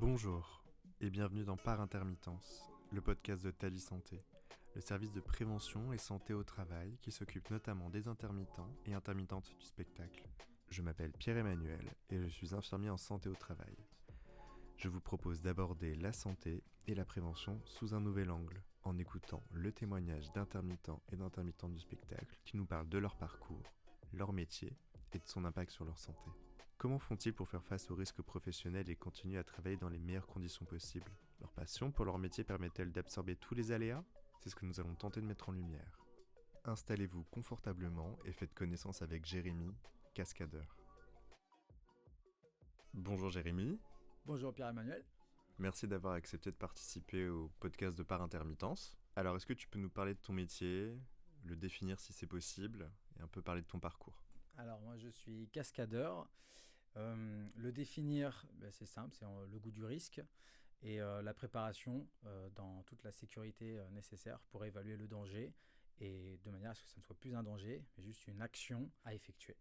Bonjour et bienvenue dans Par Intermittence, le podcast de Tali Santé, le service de prévention et santé au travail qui s'occupe notamment des intermittents et intermittentes du spectacle. Je m'appelle Pierre-Emmanuel et je suis infirmier en santé au travail. Je vous propose d'aborder la santé et la prévention sous un nouvel angle, en écoutant le témoignage d'intermittents et d'intermittentes du spectacle qui nous parlent de leur parcours, leur métier et de son impact sur leur santé. Comment font-ils pour faire face aux risques professionnels et continuer à travailler dans les meilleures conditions possibles ? Leur passion pour leur métier permet-elle d'absorber tous les aléas ? C'est ce que nous allons tenter de mettre en lumière. Installez-vous confortablement et faites connaissance avec Jérémy, cascadeur. Bonjour Jérémy. Bonjour Pierre-Emmanuel. Merci d'avoir accepté de participer au podcast de Par Intermittence. Alors, est-ce que tu peux nous parler de ton métier, le définir si c'est possible, et un peu parler de ton parcours ? Alors moi je suis cascadeur. Le définir, c'est simple, c'est le goût du risque et la préparation dans toute la sécurité nécessaire pour évaluer le danger et de manière à ce que ça ne soit plus un danger, mais juste une action à effectuer.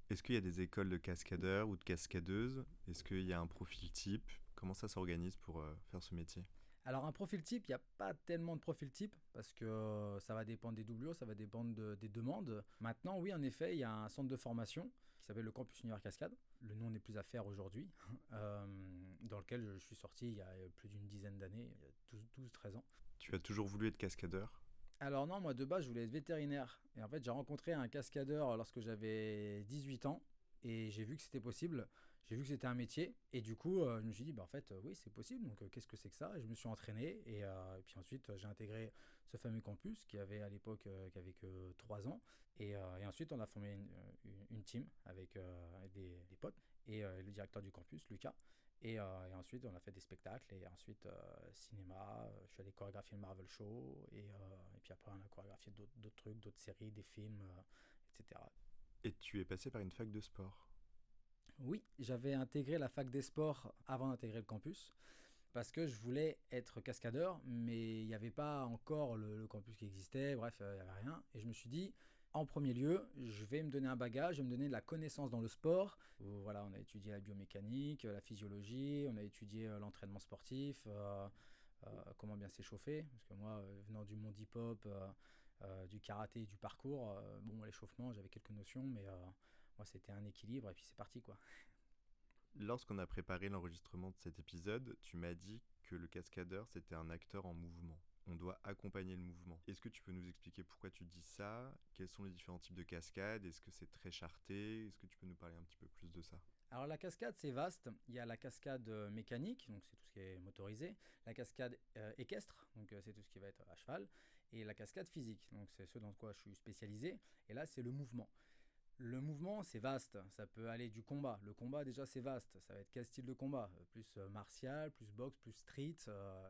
Est-ce qu'il y a des écoles de cascadeurs ou de cascadeuses ? Est-ce qu'il y a un profil type ? Comment ça s'organise pour faire ce métier ? Alors un profil type, il n'y a pas tellement de profil type parce que ça va dépendre des doublures, ça va dépendre des demandes. Maintenant, oui, en effet, il y a un centre de formation qui s'appelle le Campus Univers Cascade. Le nom n'est plus à faire aujourd'hui, dans lequel je suis sorti il y a plus d'une dizaine d'années, il y a 12-13 ans. Tu as toujours voulu être cascadeur ? Alors non, moi de base, je voulais être vétérinaire. Et en fait, j'ai rencontré un cascadeur lorsque j'avais 18 ans. Et j'ai vu que c'était possible, j'ai vu que c'était un métier. Et du coup, je me suis dit, en fait, oui, c'est possible. Donc, qu'est-ce que c'est que ça ? Et je me suis entraîné. Et puis ensuite, j'ai intégré ce fameux campus qui avait à l'époque qui avait que 3 ans. Et ensuite, on a formé une team avec des potes et le directeur du campus, Lucas. Et ensuite, on a fait des spectacles. Et ensuite, cinéma. Je suis allé chorégraphier le Marvel Show. Et puis après, on a chorégraphié d'autres trucs, d'autres séries, des films, etc. Et tu es passé par une fac de sport ? Oui, j'avais intégré la fac des sports avant d'intégrer le campus parce que je voulais être cascadeur, mais il n'y avait pas encore le campus qui existait, bref, il n'y avait rien. Et je me suis dit, en premier lieu, je vais me donner un bagage, je vais me donner de la connaissance dans le sport. Voilà, on a étudié la biomécanique, la physiologie, on a étudié l'entraînement sportif, comment bien s'échauffer. Parce que moi, venant du monde hip-hop, du karaté et du parcours, l'échauffement, j'avais quelques notions, mais moi, c'était un équilibre et puis c'est parti, quoi. Lorsqu'on a préparé l'enregistrement de cet épisode, tu m'as dit que le cascadeur, c'était un acteur en mouvement. On doit accompagner le mouvement. Est-ce que tu peux nous expliquer pourquoi tu dis ça ? Quels sont les différents types de cascades ? Est-ce que c'est très charté ? Est-ce que tu peux nous parler un petit peu plus de ça ? Alors la cascade, c'est vaste. Il y a la cascade mécanique, donc c'est tout ce qui est motorisé. La cascade équestre, donc c'est tout ce qui va être à cheval. Et la cascade physique, donc c'est ce dans quoi je suis spécialisé. Et là, c'est le mouvement. Le mouvement, c'est vaste. Ça peut aller du combat. Le combat, déjà, c'est vaste. Ça va être quel style de combat ? Plus martial, plus boxe, plus street,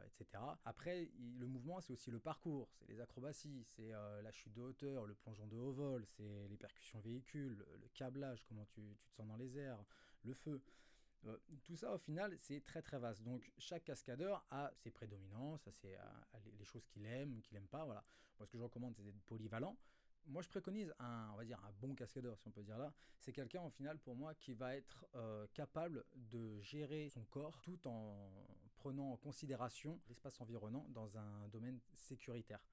etc. Après, le mouvement, c'est aussi le parcours. C'est les acrobaties, c'est la chute de hauteur, le plongeon de haut vol, c'est les percussions véhicules, le câblage, comment tu te sens dans les airs, le feu. Tout ça, au final, c'est très très vaste. Donc, chaque cascadeur a ses prédominances, les choses qu'il aime, qu'il n'aime pas. Voilà. Moi, ce que je recommande, c'est d'être polyvalent. Moi, je préconise un bon cascadeur, si on peut dire là. C'est quelqu'un, au final, pour moi, qui va être capable de gérer son corps tout en prenant en considération l'espace environnant dans un domaine sécuritaire.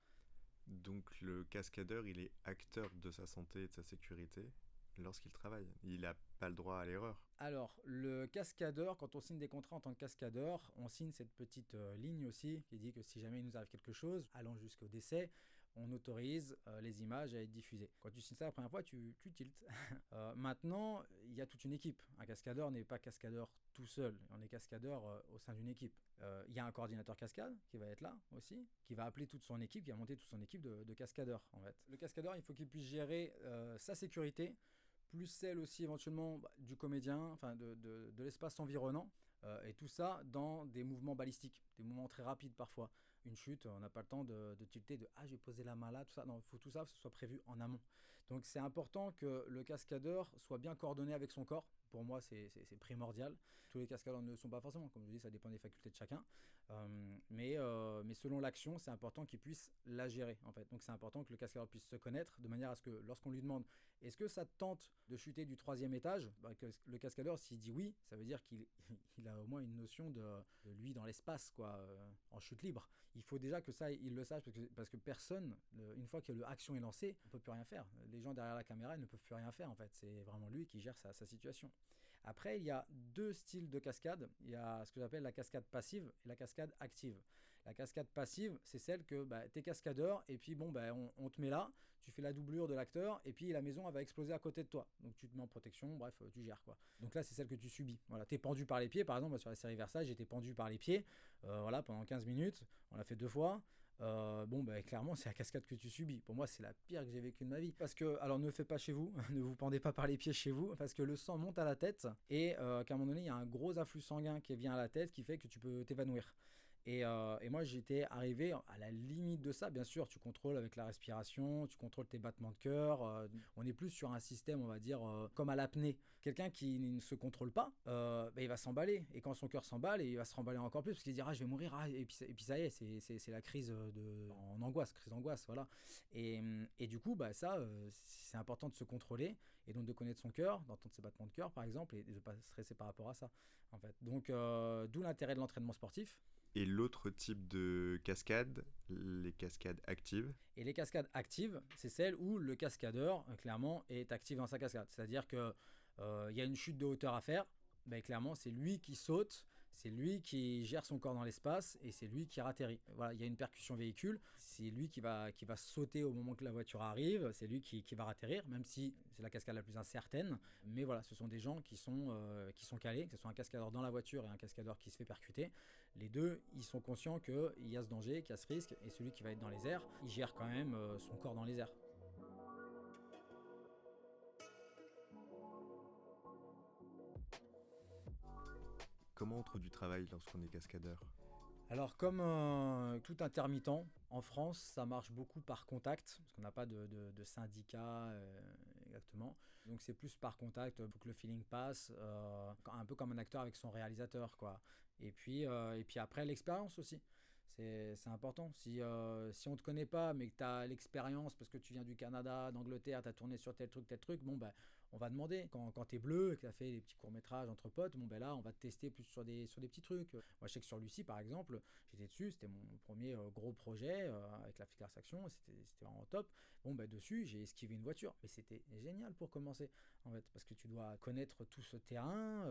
Donc le cascadeur, il est acteur de sa santé et de sa sécurité lorsqu'il travaille. Il n'a pas le droit à l'erreur. Alors, le cascadeur, quand on signe des contrats en tant que cascadeur, on signe cette petite ligne aussi qui dit que si jamais il nous arrive quelque chose, allant jusqu'au décès, on autorise les images à être diffusées. Quand tu signes ça la première fois, tu tiltes. Maintenant, il y a toute une équipe. Un cascadeur n'est pas cascadeur tout seul. On est cascadeur au sein d'une équipe. Il y a un coordinateur cascade qui va être là aussi, qui va appeler toute son équipe, qui va monter toute son équipe de cascadeurs, en fait. Le cascadeur, il faut qu'il puisse gérer sa sécurité, plus celle aussi éventuellement du comédien, enfin de l'espace environnant, et tout ça dans des mouvements balistiques, des mouvements très rapides parfois. Une chute, on n'a pas le temps de tilter, j'ai posé la main là, tout ça. Non, il faut tout ça que ce soit prévu en amont. Donc c'est important que le cascadeur soit bien coordonné avec son corps. Pour moi, c'est primordial. Tous les cascadeurs ne le sont pas forcément. Comme je dis, ça dépend des facultés de chacun. Mais selon l'action, c'est important qu'il puisse la gérer, en fait. Donc c'est important que le cascadeur puisse se connaître de manière à ce que lorsqu'on lui demande est-ce que ça te tente de chuter du 3e étage, que le cascadeur, s'il dit oui, ça veut dire qu'il il a au moins une notion de lui dans l'espace, quoi, en chute libre. Il faut déjà que ça, il le sache, parce que personne, une fois que l'action est lancée, on ne peut plus rien faire. Les gens derrière la caméra, ils ne peuvent plus rien faire, en fait. C'est vraiment lui qui gère sa situation. Après, il y a 2 styles de cascade. Il y a ce que j'appelle la cascade passive et la cascade active. La cascade passive, c'est celle que tu es cascadeur et puis on te met là, tu fais la doublure de l'acteur et puis la maison elle va exploser à côté de toi. Donc tu te mets en protection, bref, tu gères quoi. Donc là, c'est celle que tu subis. Voilà, tu es pendu par les pieds, par exemple, sur la série Versailles, j'étais pendu par les pieds pendant 15 minutes. On l'a fait 2 fois. Clairement, c'est la cascade que tu subis. Pour moi, c'est la pire que j'ai vécue de ma vie. Parce que, alors ne le faites pas chez vous, ne vous pendez pas par les pieds chez vous, parce que le sang monte à la tête et qu'à un moment donné, il y a un gros afflux sanguin qui vient à la tête qui fait que tu peux t'évanouir. Et moi, j'étais arrivé à la limite de ça. Bien sûr, tu contrôles avec la respiration, tu contrôles tes battements de cœur. On est plus sur un système, on va dire, comme à l'apnée. Quelqu'un qui ne se contrôle pas, il va s'emballer. Et quand son cœur s'emballe, il va se remballer encore plus parce qu'il dira je vais mourir. Et puis ça y est, c'est la crise en angoisse, crise d'angoisse. Voilà. Et du coup, c'est important de se contrôler et donc de connaître son cœur, d'entendre ses battements de cœur, par exemple, et de ne pas stresser par rapport à ça. En fait. Donc, d'où l'intérêt de l'entraînement sportif. Et l'autre type de cascade, les cascades actives. Et les cascades actives, c'est celles où le cascadeur, clairement, est actif dans sa cascade. C'est-à-dire qu'il y a une chute de hauteur à faire, clairement, c'est lui qui saute, c'est lui qui gère son corps dans l'espace et c'est lui qui ratterrit. Voilà, il y a une percussion véhicule, c'est lui qui va sauter au moment que la voiture arrive, c'est lui qui va ratterrir, même si c'est la cascade la plus incertaine. Mais voilà, ce sont des gens qui sont calés, que ce soit un cascadeur dans la voiture et un cascadeur qui se fait percuter. Les deux, ils sont conscients qu'il y a ce danger, qu'il y a ce risque, et celui qui va être dans les airs, il gère quand même son corps dans les airs. Comment on trouve du travail lorsqu'on est cascadeur ? Alors comme tout intermittent, en France, ça marche beaucoup par contact, parce qu'on n'a pas de syndicat exactement. Donc c'est plus par contact, il faut que le feeling passe, un peu comme un acteur avec son réalisateur, quoi. Et puis après, l'expérience aussi. C'est important. Si on ne te connaît pas, mais que tu as l'expérience, parce que tu viens du Canada, d'Angleterre, tu as tourné sur tel truc, on va demander. Quand tu es bleu, que tu as fait des petits courts-métrages entre potes, là, on va te tester plus sur des petits trucs. Moi, je sais que sur Lucie, par exemple, j'étais dessus, c'était mon premier gros projet avec la Flickr Action, c'était vraiment top. Dessus, j'ai esquivé une voiture, mais c'était génial pour commencer, en fait, parce que tu dois connaître tout ce terrain,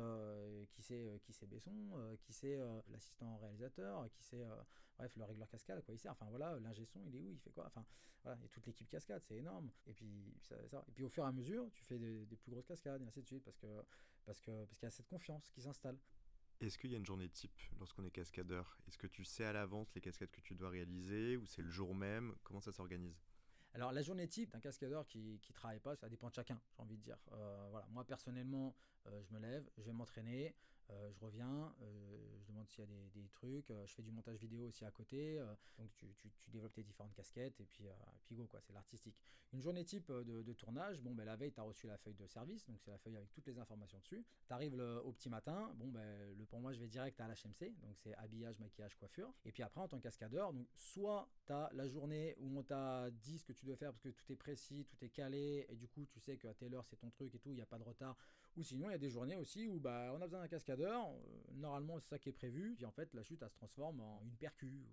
qui c'est Besson, qui c'est l'assistant réalisateur, qui c'est bref, le régleur cascade, quoi, il sert. Enfin voilà, l'ingé son, il est où, il fait quoi. Enfin voilà, et toute l'équipe cascade, c'est énorme. Et puis et puis au fur et à mesure, tu fais des plus grosses cascades et ainsi de suite, parce qu'il y a cette confiance qui s'installe. Est-ce qu'il y a une journée type lorsqu'on est cascadeur ? Est-ce que tu sais à l'avance les cascades que tu dois réaliser ou c'est le jour même ? Comment ça s'organise ? Alors la journée type d'un cascadeur qui travaille pas, ça dépend de chacun, j'ai envie de dire. Voilà, moi personnellement, je me lève, je vais m'entraîner, je reviens, je demande s'il y a des trucs, je fais du montage vidéo aussi à côté, donc tu développes tes différentes casquettes et puis go, quoi, c'est l'artistique. Une journée type de tournage, la veille tu as reçu la feuille de service, donc c'est la feuille avec toutes les informations dessus. Tu arrives au petit matin, pour moi je vais direct à l'HMC, donc c'est habillage, maquillage, coiffure. Et puis après en tant que cascadeur, donc soit tu as la journée où on t'a dit ce que tu dois faire parce que tout est précis, tout est calé et du coup tu sais qu'à telle heure c'est ton truc et tout, il n'y a pas de retard. Ou sinon il y a des journées aussi où on a besoin d'un cascadeur, normalement c'est ça qui est prévu, puis en fait la chute elle se transforme en une percu.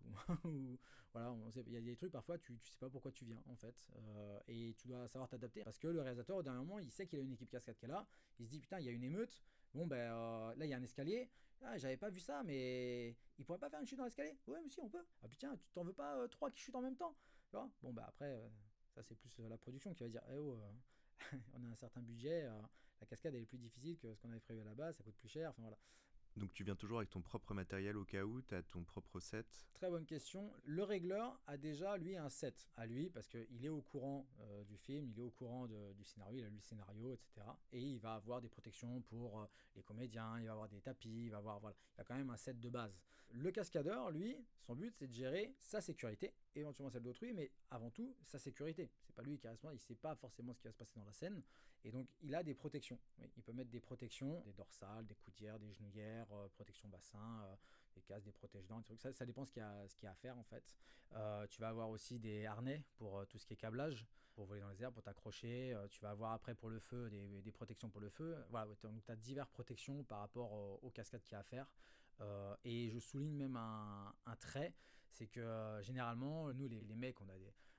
Voilà, il y a des trucs parfois tu sais pas pourquoi tu viens en fait, et tu dois savoir t'adapter parce que le réalisateur au dernier moment il sait qu'il a une équipe cascade qui est là, il se dit putain il y a une émeute, là il y a un escalier, j'avais pas vu ça mais il pourrait pas faire une chute dans l'escalier? Ouais mais si on peut. Ah putain tu t'en veux pas 3 qui chutent en même temps, tu vois? Après ça c'est plus la production qui va dire on a un certain budget, la cascade elle est plus difficile que ce qu'on avait prévu à la base, ça coûte plus cher, enfin voilà. Donc tu viens toujours avec ton propre matériel au cas où, tu as ton propre set. Très bonne question. Le régleur a déjà, lui, un set à lui parce qu'il est au courant du film, il est au courant du scénario, il a lu le scénario, etc. Et il va avoir des protections pour les comédiens, il va avoir des tapis, il va avoir, voilà, il a quand même un set de base. Le cascadeur, lui, son but, c'est de gérer sa sécurité, éventuellement celle d'autrui, mais avant tout, sa sécurité. C'est pas lui qui est responsable, il sait pas forcément ce qui va se passer dans la scène. Et donc, il a des protections. Oui, il peut mettre des protections, des dorsales, des coudières, des genouillères, protection bassin, des casques, des protège-dents, des trucs. Ça dépend ce qu'il y a à faire en fait. Tu vas avoir aussi des harnais pour tout ce qui est câblage, pour voler dans les airs, pour t'accrocher. Tu vas avoir après pour le feu des protections pour le feu. Voilà, donc tu as diverses protections par rapport aux cascades qu'il y a à faire. Et je souligne même un trait, c'est que généralement, nous les mecs,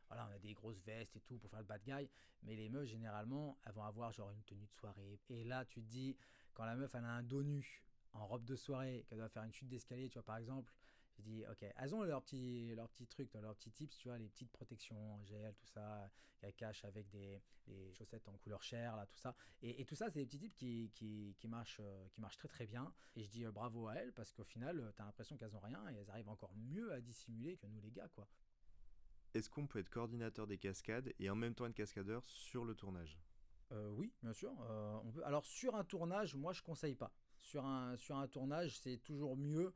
voilà, on a des grosses vestes et tout pour faire le bad guy, mais les meufs, généralement, elles vont avoir genre une tenue de soirée. Et là, tu te dis, quand la meuf, elle a un dos nu, en robe de soirée, qu'elle doit faire une chute d'escalier, tu vois, par exemple, je dis, ok, elles ont leurs petits trucs, leurs petits tips, tu vois, les petites protections en gel, tout ça, qu'elles cachent avec des chaussettes en couleur chair, là, tout ça. Et tout ça, c'est des petits tips qui marchent très très bien. Et je dis bravo à elles, parce qu'au final, t'as l'impression qu'elles ont rien, et elles arrivent encore mieux à dissimuler que nous, les gars, quoi. Est-ce qu'on peut être coordinateur des cascades et en même temps être cascadeur sur le tournage? Oui, bien sûr, on peut. Alors sur un tournage, moi je conseille pas. Sur un tournage, c'est toujours mieux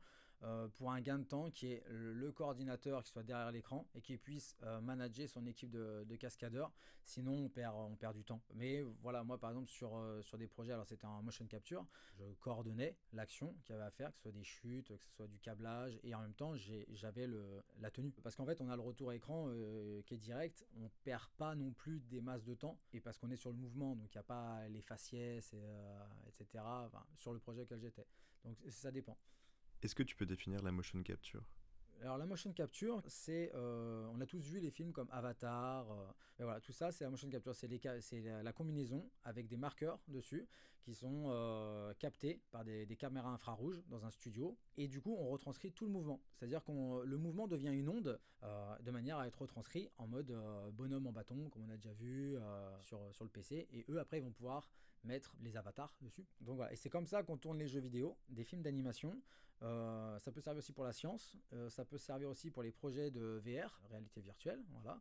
pour un gain de temps qui est le coordinateur qui soit derrière l'écran et qui puisse manager son équipe de cascadeurs. Sinon, on perd du temps. Mais voilà, moi par exemple sur des projets, alors c'était en motion capture, je coordonnais l'action qu'il y avait à faire, que ce soit des chutes, que ce soit du câblage, et en même temps j'avais la tenue. Parce qu'en fait, on a le retour écran qui est direct, on perd pas non plus des masses de temps, et parce qu'on est sur le mouvement, donc il n'y a pas les faciès, etc. Enfin, sur le projet auquel j'étais. Donc ça dépend. Est-ce que tu peux définir la motion capture? Alors la motion capture, on a tous vu les films comme Avatar, mais voilà, tout ça c'est la motion capture, c'est la combinaison avec des marqueurs dessus qui sont captés par des caméras infrarouges dans un studio, et du coup on retranscrit tout le mouvement, c'est-à-dire que le mouvement devient une onde de manière à être retranscrit en mode bonhomme en bâton comme on a déjà vu sur le PC, et eux après ils vont pouvoir mettre les avatars dessus. Donc voilà, et c'est comme ça qu'on tourne les jeux vidéo, des films d'animation. Ça peut servir aussi pour la science, ça peut servir aussi pour les projets de VR, réalité virtuelle, voilà.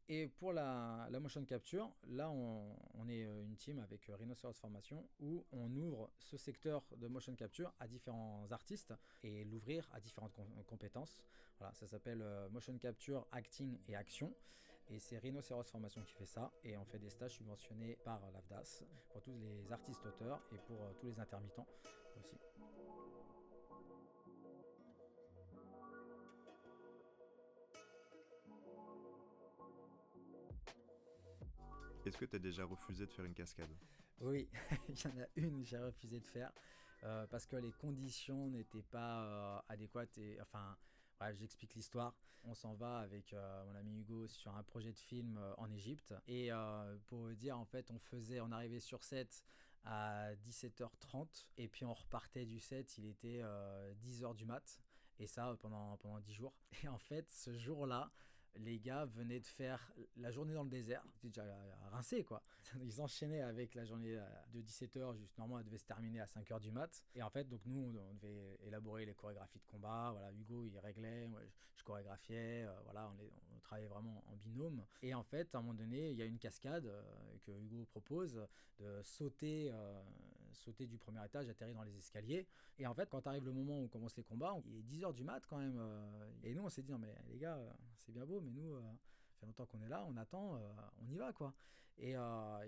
Et pour la motion capture, là on est une team avec Rhinoceros Formation où on ouvre ce secteur de motion capture à différents artistes et l'ouvrir à différentes compétences. Voilà, ça s'appelle motion capture, acting et action. Et c'est Rhinoceros Formation qui fait ça, et on fait des stages subventionnés par l'AFDAS pour tous les artistes auteurs et pour tous les intermittents aussi. Est-ce que tu as déjà refusé de faire une cascade? Oui, il y en a une que j'ai refusé de faire parce que les conditions n'étaient pas adéquates. Et, enfin, bref, j'explique l'histoire. On s'en va avec mon ami Hugo sur un projet de film en Égypte. Et pour vous dire, en fait, on arrivait sur set à 17h30 et puis on repartait du set, il était 10h du mat. Et ça pendant 10 jours. Et en fait, ce jour-là, les gars venaient de faire la journée dans le désert. C'était déjà rincé, quoi. Ils enchaînaient avec la journée de 17h, juste normalement, elle devait se terminer à 5h du mat. Et en fait, donc nous, on devait élaborer les chorégraphies de combat. Voilà, Hugo, il réglait, moi, je chorégraphiais. Voilà, on travaillait vraiment en binôme. Et en fait, à un moment donné, il y a une cascade que Hugo propose de sauter du premier étage, atterrir dans les escaliers. Et en fait, quand arrive le moment où on commence les combats, il est 10h du mat quand même. Et nous, on s'est dit, non mais les gars, c'est bien beau, mais nous, ça fait longtemps qu'on est là, on attend, on y va, quoi. Et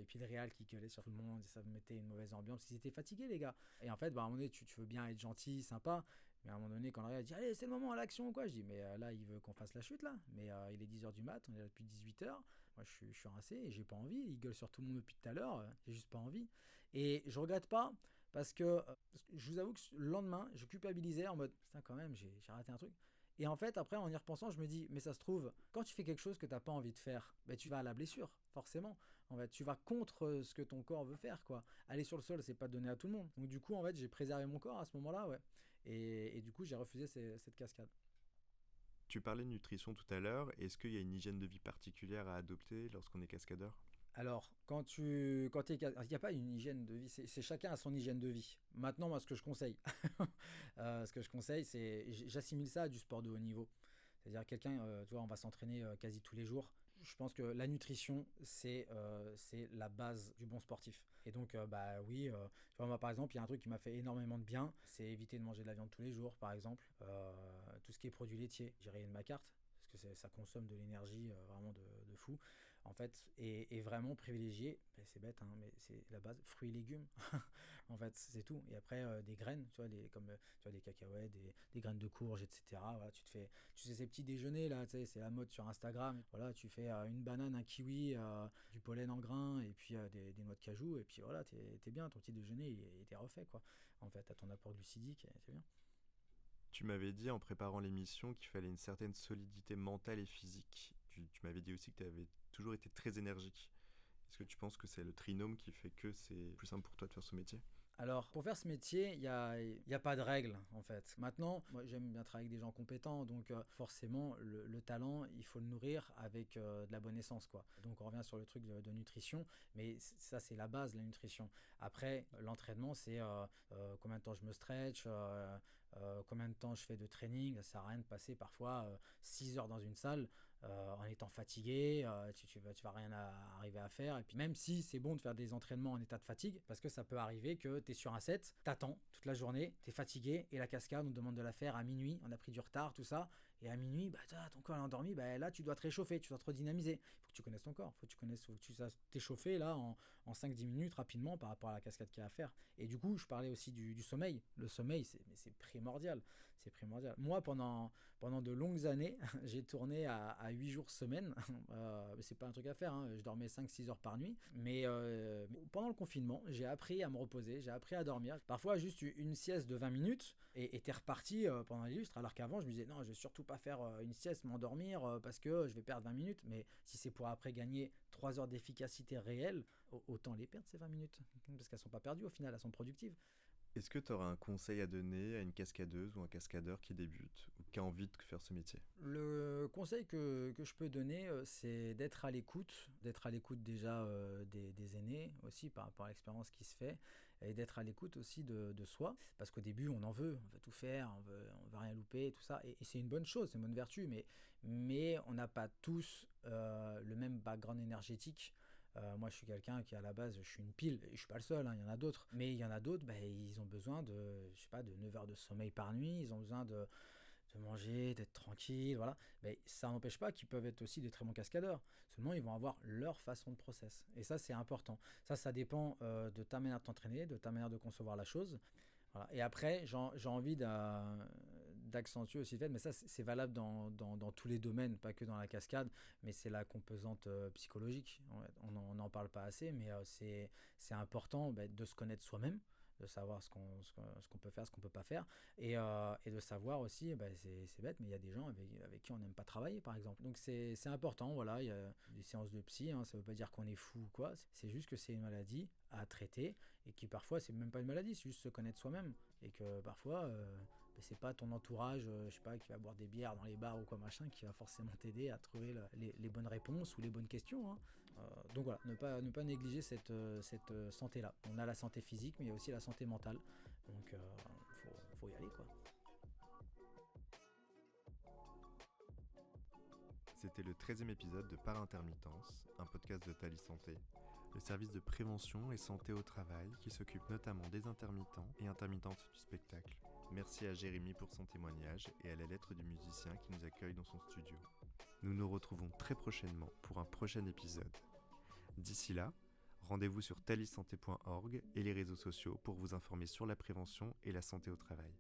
puis le réal qui gueulait sur tout le monde, ça mettait une mauvaise ambiance, ils étaient fatigués, les gars. Et en fait, bah, à un moment donné, tu veux bien être gentil, sympa, mais à un moment donné, quand le réal dit, allez, c'est le moment à l'action, quoi, je dis, mais là, il veut qu'on fasse la chute, là. Mais il est 10h du mat, on est là depuis 18h. Moi, je suis rincé et j'ai pas envie. Il gueule sur tout le monde depuis tout à l'heure, j'ai juste pas envie. Et je regrette pas, parce que je vous avoue que le lendemain, je culpabilisais en mode, putain, quand même, j'ai raté un truc. Et en fait, après, en y repensant, je me dis, mais ça se trouve, quand tu fais quelque chose que tu n'as pas envie de faire, ben, tu vas à la blessure, forcément. En fait, tu vas contre ce que ton corps veut faire, quoi. Aller sur le sol, c'est pas donné à tout le monde. Donc, du coup, en fait, j'ai préservé mon corps à ce moment-là, ouais. Et du coup, j'ai refusé cette cascade. Tu parlais de nutrition tout à l'heure. Est-ce qu'il y a une hygiène de vie particulière à adopter lorsqu'on est cascadeur? Alors, il n'y a pas une hygiène de vie, c'est chacun a son hygiène de vie. Maintenant, moi, ce que je conseille, j'assimile ça à du sport de haut niveau. C'est-à-dire quelqu'un, tu vois, on va s'entraîner quasi tous les jours. Je pense que la nutrition, c'est la base du bon sportif. Et donc, bah oui, tu vois, moi par exemple, il y a un truc qui m'a fait énormément de bien, c'est éviter de manger de la viande tous les jours, par exemple. Tout ce qui est produits laitiers, j'ai rayé de ma carte, parce que ça consomme de l'énergie vraiment de fou. En fait, et vraiment privilégier, bah, c'est bête, hein, mais c'est la base, fruits et légumes. En fait, c'est tout. Et après, des graines, tu vois, tu vois, des cacahuètes, des graines de courge, etc. Voilà, tu sais, ces petits déjeuners, là, tu sais, c'est la mode sur Instagram. Voilà, tu fais une banane, un kiwi, du pollen en grains, et puis des noix de cajou, et puis voilà, t'es bien, ton petit déjeuner, il était refait, quoi. En fait, t'as ton apport glucidique, et c'est bien. Tu m'avais dit en préparant l'émission qu'il fallait une certaine solidité mentale et physique. Tu m'avais dit aussi que tu avais toujours été très énergique. Est-ce que tu penses que c'est le trinôme qui fait que c'est plus simple pour toi de faire ce métier? Alors, pour faire ce métier, il y a pas de règle, en fait. Maintenant, moi, j'aime bien travailler avec des gens compétents, donc forcément, le talent, il faut le nourrir avec de la bonne essence, quoi. Donc, on revient sur le truc de nutrition, mais ça, c'est la base, la nutrition. Après, l'entraînement, c'est combien de temps je me stretch, combien de temps je fais de training. Ça sert à rien de passer parfois 6 heures dans une salle en étant fatigué, tu vas rien arriver à faire. Et puis même si c'est bon de faire des entraînements en état de fatigue, parce que ça peut arriver que tu es sur un set, t'attends toute la journée, tu es fatigué, et la cascade, on te demande de la faire à minuit, on a pris du retard, tout ça, et à minuit, bah, ton corps est endormi, bah, là tu dois te réchauffer, tu dois te redynamiser. Il faut que tu connaisses ton corps, faut que tu saches t'échauffer là en 5-10 minutes rapidement par rapport à la cascade qu'il y a à faire. Et du coup, je parlais aussi du sommeil. Le sommeil, c'est primordial. C'est primordial. Moi, pendant de longues années, j'ai tourné à 8 jours semaine. C'est pas un truc à faire, hein. Je dormais 5-6 heures par nuit. Mais pendant le confinement, j'ai appris à me reposer, j'ai appris à dormir. Parfois, juste une sieste de 20 minutes et t'es reparti pendant les lustres. Alors qu'avant, je me disais, non, je vais surtout pas faire une sieste, m'endormir parce que je vais perdre 20 minutes. Mais si c'est pour après gagner 3 heures d'efficacité réelle, autant les perdre ces 20 minutes. Parce qu'elles sont pas perdues au final, elles sont productives. Est-ce que tu auras un conseil à donner à une cascadeuse ou un cascadeur qui débute ou qui a envie de faire ce métier? Le conseil que je peux donner, c'est d'être à l'écoute déjà des aînés aussi par rapport à l'expérience qui se fait, et d'être à l'écoute aussi de soi, parce qu'au début on veut tout faire, on veut rien louper, tout ça, et c'est une bonne chose, c'est une bonne vertu, mais on n'a pas tous le même background énergétique. Moi, je suis quelqu'un qui, à la base, je suis une pile, et je suis pas le seul, hein, il y en a d'autres. Mais il y en a d'autres, bah, ils ont besoin je sais pas, de 9 heures de sommeil par nuit, ils ont besoin de manger, d'être tranquille, voilà. Mais ça n'empêche pas qu'ils peuvent être aussi des très bons cascadeurs. Seulement, ils vont avoir leur façon de process. Et ça, c'est important. Ça dépend de ta manière de t'entraîner, de ta manière de concevoir la chose. Voilà. Et après, j'ai envie d'accentuer aussi le fait, mais ça, c'est valable dans tous les domaines, pas que dans la cascade, mais c'est la composante psychologique. On n'en parle pas assez, mais c'est important de se connaître soi-même, de savoir ce qu'on peut faire, ce qu'on peut pas faire, et de savoir aussi, c'est bête, mais il y a des gens avec qui on n'aime pas travailler, par exemple. Donc c'est important, voilà, il y a des séances de psy, hein, ça veut pas dire qu'on est fou ou quoi, c'est juste que c'est une maladie à traiter, et qui parfois c'est même pas une maladie, c'est juste se connaître soi-même, et que parfois c'est pas ton entourage, je sais pas, qui va boire des bières dans les bars ou quoi machin, qui va forcément t'aider à trouver les bonnes réponses ou les bonnes questions, hein. Donc voilà, ne pas négliger cette santé-là. On a la santé physique, mais il y a aussi la santé mentale. Donc faut y aller, quoi. C'était le 13e épisode de Par Intermittence, un podcast de Thalys Santé, le service de prévention et santé au travail qui s'occupe notamment des intermittents et intermittentes du spectacle. Merci à Jérémy pour son témoignage et à la lettre du musicien qui nous accueille dans son studio. Nous nous retrouvons très prochainement pour un prochain épisode. D'ici là, rendez-vous sur thalyssanté.org et les réseaux sociaux pour vous informer sur la prévention et la santé au travail.